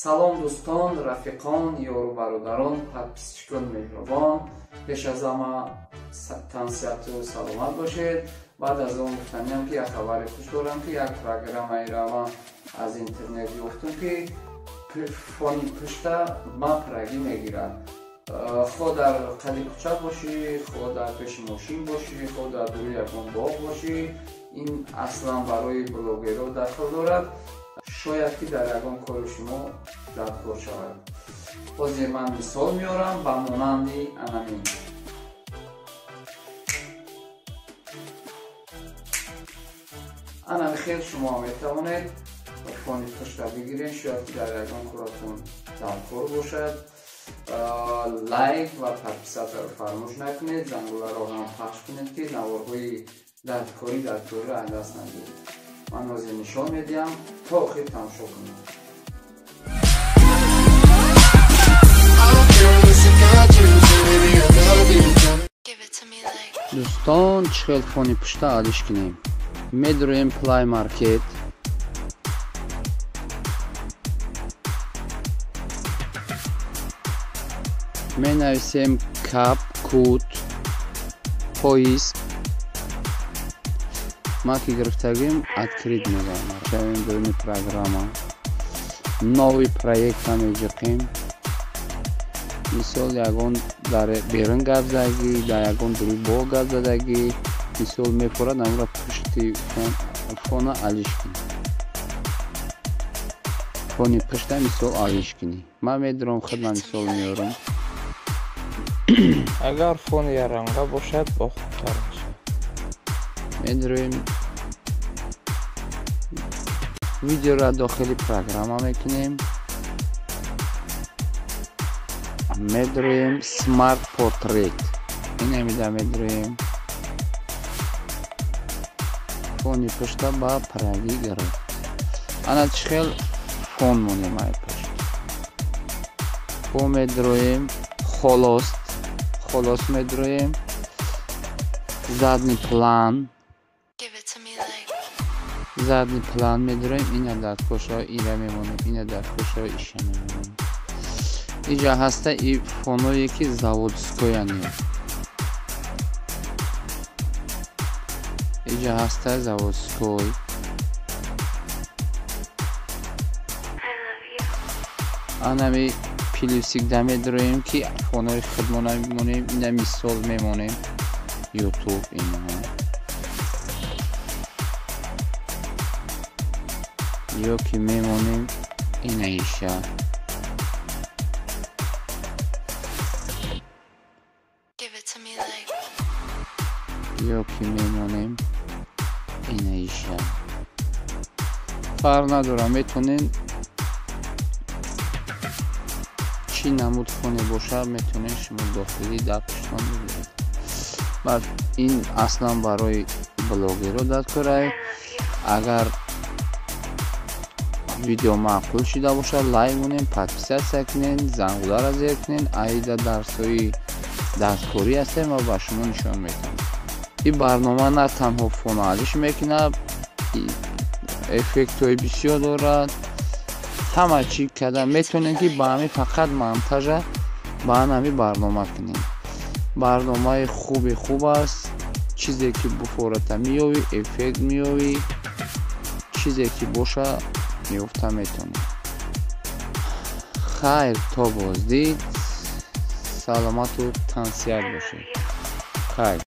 салом дӯстон, рафиқон, ёру бародарон, подписчикон меҳрубон. пеш аз ҳама тансиҳату саломат бошед. баъд аз он гуфтаниам ки як хабари хуш дорам ки як программаи раван аз интернет ёфтам ки фони пушта мапраги мегирад. хо дар қади кӯча бошӣ, хо дар пеши мошин бошӣ, хо дар дури ягон боғ бошӣ, ин аслан барои блогерҳо дахл дорад. шояд ки дар ягон кори шумо дадкор шавад. ҳозир ман мисол меорам ба монанди анамин. анамихел шумо метавонед фони пушта бигиред, шояд ки дар ягон коратон дадкор бошад. лайк ва подписатро фаромӯш накунед, зангуларо ҳам пахш кунед ки наворҳои дадкориро аз даст надиҳед. ман ҳозир нишон медиҳам то охир тамошо кунед. дӯстон, чӣ хел фони пушта алиш кунем? медуроем Play Market. менависем кап, кут, поиск. ма ки гирифтагим открит мезанам. шавем дуруни программа. нови проектта меҷиқем. мисол ягон дар берун гап задагӣ, дар ягон дуруи боғ гап задагӣ, мисол мепурад амра пушти фона алиш кунӣ. фони пушта мисол алиш кунӣ. ман медурам худма мисол меорам. агар фон яранга бошад бо хубтар мешавад. медурем видеоро дохили программа мекунем. медурем Smart Portrait. инамида медурем фони пушта ба праги гирифт. ана чӣ хел фон монем ай пушт. фо медурем холос медурем задний план медурем. ина дар кошо ира мемонем, ина дар кошо иша мемонем. иҷа ҳаста и фоное ки заводскояне. иҷа ҳаста заводской. анами плюсикда медуроем ки фонои худмона мемонем. ина мисол мемонем ютуб. ина ё ки мемонем ина иша. ё ки мемонем ина иша. фарқ надорад, метонем чӣ намуд фоне бошад метонем шумо дохили дар пуштон бигиред. баъд ин аслан барои блогерҳо дадкорай. агар видео маъқул шуда бошад лайк кунед, подписатсия кунед, зангуларо зер кунед. аида дарсҳои дасткорӣ ҳастем ва ба шумо нишон медиҳам. ин барнома на танҳо фон алиш мекунад, эффектҳои бисёр дорад. ҳама чӣ карда метонем ки ба ҳамин фақат монтажа ба ҳамин барнома кунем. барномаи хуб аст. чизе ки буфората меёвӣ, эффект меёвӣ, чизе ки боша ёфта метонем. хайр, то боздид. саломату тансият бошед. хайр.